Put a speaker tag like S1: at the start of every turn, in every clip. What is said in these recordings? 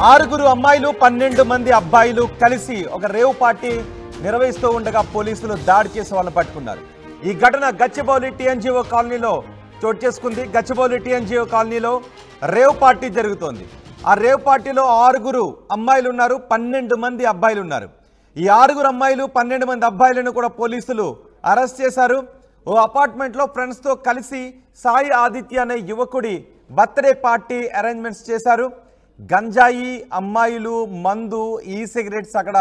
S1: ఆరుగురు అమ్మాయిలు 12 మంది అబ్బాయిలు కలిసి ఒక రేవ్ పార్టీ నిర్వహిస్తూ ఉండగా పోలీసులు దాడి చేసి వాళ్ళని పట్టుకున్నారు. ఈ ఘటన గచ్చిబౌలి టీఎన్జీఓ కాలనీలో చోటు చేసుకుంది. గచ్చిబౌలి టీఎన్జీఓ కాలనీలో రేవ్ పార్టీ జరుగుతోంది. ఆ రేవ్ పార్టీలో ఆరుగురు అమ్మాయిలు ఉన్నారు, 12 మంది అబ్బాయిలు ఉన్నారు. ఈ ఆరుగురు అమ్మాయిలు 12 మంది అబ్బాయిలను కూడా పోలీసులు అరెస్ట్ చేశారు. ఓ అపార్ట్మెంట్లో ఫ్రెండ్స్తో కలిసి సాయి ఆదిత్య అనే యువకుడి బర్త్డే పార్టీ అరేంజ్మెంట్స్ చేశారు. గంజాయి, అమ్మాయిలు, మందు, ఈ సిగరెట్స్ అక్కడ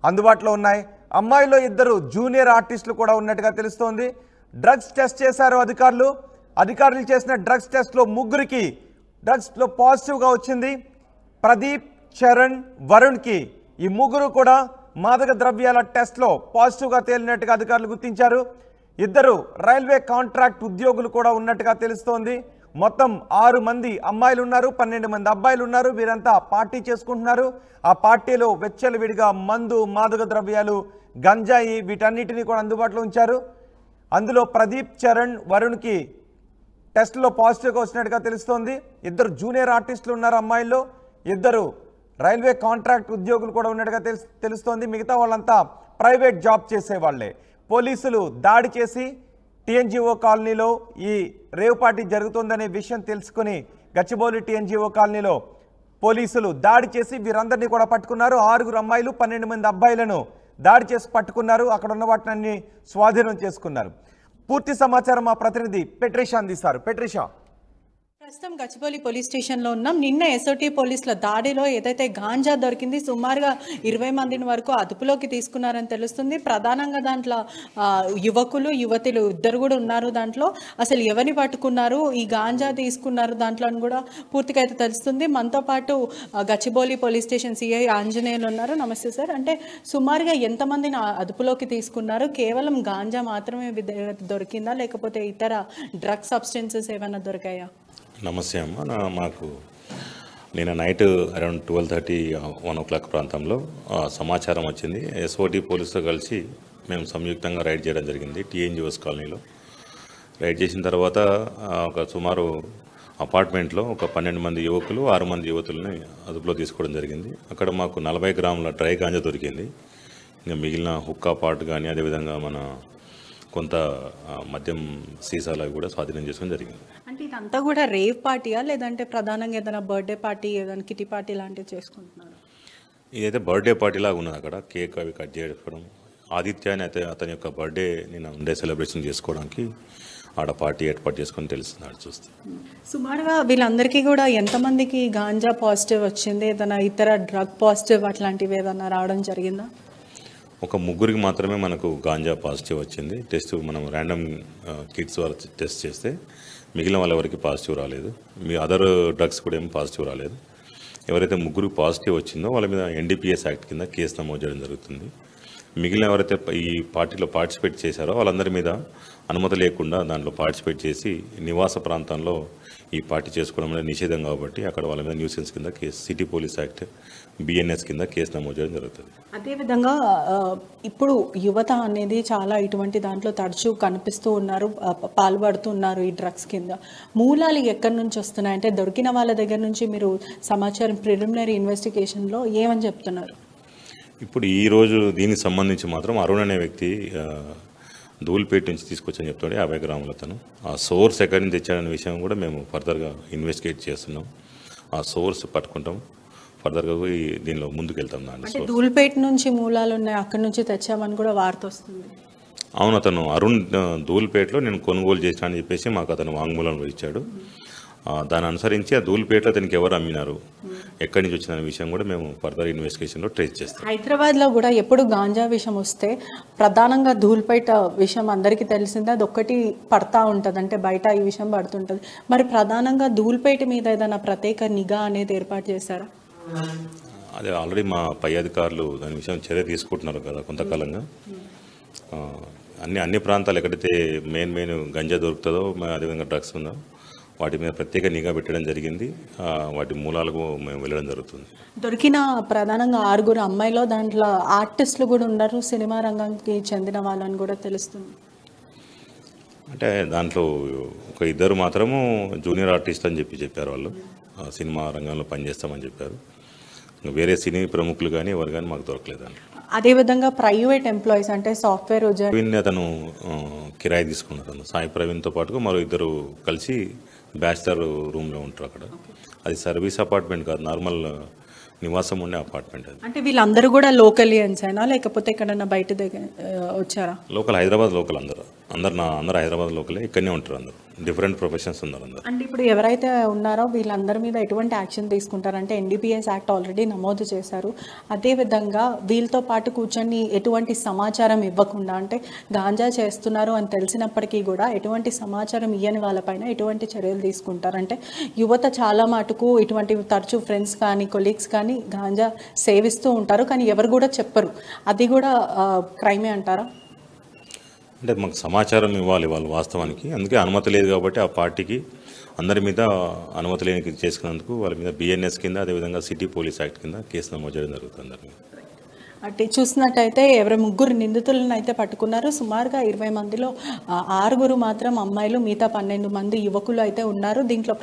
S1: అందుబాటులో ఉన్నాయి. అమ్మాయిలో 2 జూనియర్ ఆర్టిస్టులు కూడా ఉన్నట్టుగా తెలుస్తోంది. డ్రగ్స్ టెస్ట్ చేశారు అధికారులు చేసిన డ్రగ్స్ టెస్ట్లో 3కి డ్రగ్స్లో పాజిటివ్గా వచ్చింది. ప్రదీప్, చరణ్, వరుణ్కి ఈ 3 కూడా మాదక ద్రవ్యాల టెస్ట్లో పాజిటివ్గా తేలినట్టుగా అధికారులు గుర్తించారు. 2 రైల్వే కాంట్రాక్ట్ ఉద్యోగులు కూడా ఉన్నట్టుగా తెలుస్తోంది. మొత్తం 6 మంది అమ్మాయిలు ఉన్నారు, 12 మంది అబ్బాయిలు ఉన్నారు. వీరంతా పార్టీ చేసుకుంటున్నారు. ఆ పార్టీలో వెచ్చలవిడిగా మందు, మాదక ద్రవ్యాలు, గంజాయి వీటన్నిటిని కూడా అందుబాటులో ఉంచారు. అందులో ప్రదీప్, చరణ్, వరుణ్కి టెస్ట్లో పాజిటివ్గా వచ్చినట్టుగా తెలుస్తోంది. 2 జూనియర్ ఆర్టిస్టులు ఉన్నారు అమ్మాయిల్లో, 2 రైల్వే కాంట్రాక్ట్ ఉద్యోగులు కూడా ఉన్నట్టుగా తెలుస్తోంది. మిగతా వాళ్ళంతా ప్రైవేట్ జాబ్ చేసేవాళ్లే. పోలీసులు దాడి చేసి టీఎన్జీఓ కాలనీలో ఈ రేవ్ పార్టీ జరుగుతోందనే విషయం తెలుసుకుని గచ్చిబౌలి టీఎన్జీఓ కాలనీలో పోలీసులు దాడి చేసి వీరందరినీ కూడా పట్టుకున్నారు. 6 అమ్మాయిలు, 12 మంది అబ్బాయిలను దాడి చేసి పట్టుకున్నారు. అక్కడ ఉన్న వాటిని స్వాధీనం చేసుకున్నారు. పూర్తి సమాచారం మా ప్రతినిధి పెట్రిషా అందిస్తారు. పెట్రిషా,
S2: ప్రస్తుతం గచ్చిబౌలి పోలీస్ స్టేషన్లో ఉన్నాం. నిన్న ఎస్ఓటీ పోలీసుల దాడిలో ఏదైతే గాంజా దొరికింది, సుమారుగా 20 మందిని వరకు అదుపులోకి తీసుకున్నారని తెలుస్తుంది. ప్రధానంగా దాంట్లో యువకులు, యువతులు 2 కూడా ఉన్నారు. దాంట్లో అసలు ఎవరిని పట్టుకున్నారు, ఈ గాంజా తీసుకున్నారు దాంట్లో అని కూడా పూర్తిగా అయితే తెలుస్తుంది. మనతో పాటు Gachibowli police station CI Anjaneyulu ఉన్నారు. నమస్తే సార్. అంటే సుమారుగా ఎంతమందిని అదుపులోకి తీసుకున్నారు? కేవలం గాంజా మాత్రమే దొరికిందా, లేకపోతే ఇతర డ్రగ్ సబ్స్టెన్సెస్ ఏమైనా దొరికాయా?
S3: నమస్తే అమ్మ. మాకు నేను నైట్ అరౌండ్ 12:30, 1 o'clock ప్రాంతంలో సమాచారం వచ్చింది. ఎస్ఓటీ పోలీసుతో కలిసి మేము సంయుక్తంగా రైడ్ చేయడం జరిగింది టీఎన్జీఓస్ కాలనీలో. రైడ్ చేసిన తర్వాత ఒక సుమారు అపార్ట్మెంట్లో ఒక 12 మంది యువకులు, 6 మంది యువతులని అదుపులో తీసుకోవడం జరిగింది. అక్కడ మాకు 40 గ్రాముల డ్రై గాంజా దొరికింది. ఇంకా మిగిలిన హుక్కా పాట్ కానీ, అదేవిధంగా మన కొంత మద్యం సీసాలు కూడా స్వాధీనం చేసుకోవడం జరిగింది.
S2: అంటే ఇదంతా కూడా రేవ్ పార్టీయా, లేదంటే ప్రధానంగా ఏదైనా బర్త్డే పార్టీ, ఏదైనా కిటీ పార్టీ లాంటివి చేసుకుంటున్నారు?
S3: ఇదైతే బర్త్డే పార్టీ లాగా ఉన్నది. అక్కడ కేక్ అవి కట్ చేసుకోవడం, ఆదిత్య అని అయితే అతని యొక్క బర్త్డే నేను సెలబ్రేషన్ చేసుకోవడానికి ఆడ పార్టీ ఏర్పాటు చేసుకొని తెలుస్తుంది చూస్తే.
S2: సుమారుగా వీళ్ళందరికీ కూడా ఎంతమందికి గాంజా పాజిటివ్ వచ్చింది? ఏదైనా ఇతర డ్రగ్ పాజిటివ్ అట్లాంటివి ఏదైనా రావడం జరిగిందా?
S3: ఒక 3కి మాత్రమే మనకు గాంజా పాజిటివ్ వచ్చింది. టెస్ట్ మనం ర్యాండమ్ కిట్స్ ద్వారా టెస్ట్ చేస్తే మిగిలిన వాళ్ళ ఎవరికి పాజిటివ్ రాలేదు. మీ అదర్ డ్రగ్స్ కూడా ఏమి పాజిటివ్ రాలేదు. ఎవరైతే 3 పాజిటివ్ వచ్చిందో వాళ్ళ మీద ఎన్డీపీఎస్ యాక్ట్ కింద కేసు నమోదు చేయడం జరుగుతుంది. మిగిలిన ఎవరైతే ఈ పార్టీలో పార్టిసిపేట్ చేశారో వాళ్ళందరి మీద అనుమతి లేకుండా దాంట్లో పార్టిసిపేట్ చేసి నివాస ప్రాంతంలో ఈ పార్టీ చేసుకోవడం అనేది నిషేధం కాబట్టి అక్కడ వాళ్ళ మీద న్యూసెన్స్ కింద case, city police act BNS కింద కేసు నమోదు చేయడం జరుగుతుంది.
S2: అదేవిధంగా ఇప్పుడు యువత అనేది చాలా ఇటువంటి దాంట్లో తరచూ కనిపిస్తూ ఉన్నారు, పాల్పడుతున్నారు ఈ డ్రగ్స్ కింద. మూలాలు ఎక్కడి నుంచి వస్తున్నాయి? అంటే దొరికిన వాళ్ళ దగ్గర నుంచి మీరు సమాచారం ప్రిలిమినరీ ఇన్వెస్టిగేషన్లో ఏమని చెప్తున్నారు?
S3: ఇప్పుడు ఈరోజు దీనికి సంబంధించి మాత్రం అరుణ్ అనే వ్యక్తి ధూల్పేట నుంచి తీసుకొచ్చని చెప్తాడు 50 గ్రాముల తను. ఆ సోర్స్ ఎక్కడి నుంచి తెచ్చాడనే విషయం కూడా మేము ఫర్దర్గా ఇన్వెస్టిగేట్ చేస్తున్నాం. ఆ సోర్స్ పట్టుకుంటాం, ఫర్దర్గా దీనిలో ముందుకు వెళ్తాం. దాన్ని
S2: ధూల్పేట నుంచి మూలాలు ఉన్నాయి, అక్కడి నుంచి తెచ్చామని కూడా వార్త వస్తుంది.
S3: అవును, అతను అరుణ్ ధూల్పేటలో నేను కొనుగోలు చేశాను అని చెప్పేసి మాకు అతను వాంగ్మూలంలో ఇచ్చాడు. దాన్ని అనుసరించి ఆ ధూల్పేటలో అతనికి ఎవరు అమ్మినారు, ఎక్కడి నుంచి వచ్చిన విషయం కూడా మేము ఫర్దర్ ఇన్వెస్టిగేషన్లో ట్రేస్ చేస్తాం.
S2: హైదరాబాద్లో కూడా ఎప్పుడు గాంజా విషయం వస్తే ప్రధానంగా ధూల్పేట విషయం అందరికీ తెలిసిందే, అది ఒక్కటి పడతా ఉంటుంది, అంటే బయట ఈ విషయం పడుతుంటుంది. మరి ప్రధానంగా ధూల్పేట మీద ఏదైనా ప్రత్యేక నిఘా అనేది ఏర్పాటు చేశారా?
S3: అదే ఆల్రెడీ మా పై అధికారులు దాని విషయం చర్య తీసుకుంటున్నారు కదా కొంతకాలంగా. అన్ని ప్రాంతాలు ఎక్కడైతే మెయిన్ గంజా దొరుకుతుందో, అదేవిధంగా డ్రగ్స్ ఉందో వాటి మీద ప్రత్యేక నిఘా పెట్టడం జరిగింది. వాటి మూలాలకు మేము వెళ్ళడం జరుగుతుంది.
S2: దొరికిన ప్రధానంగా 6 అమ్మాయిలో దాంట్లో ఆర్టిస్టులు కూడా ఉన్నారు, సినిమా రంగానికి చెందిన వాళ్ళని కూడా తెలుస్తుంది.
S3: అంటే దాంట్లో ఒక 2 మాత్రము జూనియర్ ఆర్టిస్ట్ అని చెప్పారు. వాళ్ళు సినిమా రంగంలో పనిచేస్తామని చెప్పారు. వేరే సినీ ప్రముఖులు కానీ ఎవరు కానీ మాకు దొరకలేదండి.
S2: అదేవిధంగా ప్రైవేట్ ఎంప్లాయీస్ అంటే సాఫ్ట్వేర్
S3: ప్రవీణ్ అతను కిరాయి తీసుకున్నారు. సాయి ప్రవీణ్తో పాటుగా మరో ఇద్దరు కలిసి బ్యాచిలర్ రూమ్లో ఉంటారు అక్కడ. అది సర్వీస్ అపార్ట్మెంట్ కాదు, నార్మల్ నివాసం ఉండే అపార్ట్మెంట్ అది.
S2: అంటే వీళ్ళందరూ కూడా లోకలియన్స్ అయినా లేకపోతే ఎక్కడన్నా బయట దగ్గర వచ్చారా?
S3: Local, Hyderabad local. అందరు హైదరాబాద్ లోకలే, ఇక్కడనే ఉంటారు. అందరు డిఫరెంట్ ప్రొఫెషన్స్ ఉన్నారు అందరు.
S2: అంటే ఇప్పుడు ఎవరైతే ఉన్నారో వీళ్ళందరి మీద ఎటువంటి యాక్షన్ తీసుకుంటారంటే NDPS యాక్ట్ ఆల్రెడీ నమోదు చేశారు. అదేవిధంగా వీళ్ళతో పాటు కూర్చొని ఎటువంటి సమాచారం ఇవ్వకుండా, అంటే గాంజా చేస్తున్నారు అని తెలిసినప్పటికీ కూడా ఎటువంటి సమాచారం ఇవ్వని వాళ్ళపైన ఎటువంటి చర్యలు తీసుకుంటారంటే, యువత చాలా మటుకు ఇటువంటి తరచూ ఫ్రెండ్స్ కానీ కొలీగ్స్ కానీ గాంజా సేవిస్తూ ఉంటారు, కానీ ఎవరు కూడా చెప్పరు. అది కూడా క్రైమే అంటారా?
S3: అంటే మాకు సమాచారం ఇవ్వాలి వాళ్ళు వాస్తవానికి, అందుకే అనుమతి లేదు కాబట్టి ఆ పార్టీకి అందరి మీద అనుమతి లేని చేసుకున్నందుకు వాళ్ళ మీద BNS కింద, అదేవిధంగా సిటీ పోలీస్ యాక్ట్ కింద కేసు నమోదు చేయడం జరుగుతుంది.
S2: అంటే చూసినట్టయితే ఎవరి 3 నిందితులను అయితే పట్టుకున్నారు. సుమారుగా 20 మందిలో 6 మాత్రం అమ్మాయిలు, మిగతా 12 మంది యువకులు అయితే ఉన్నారు. దీంట్లో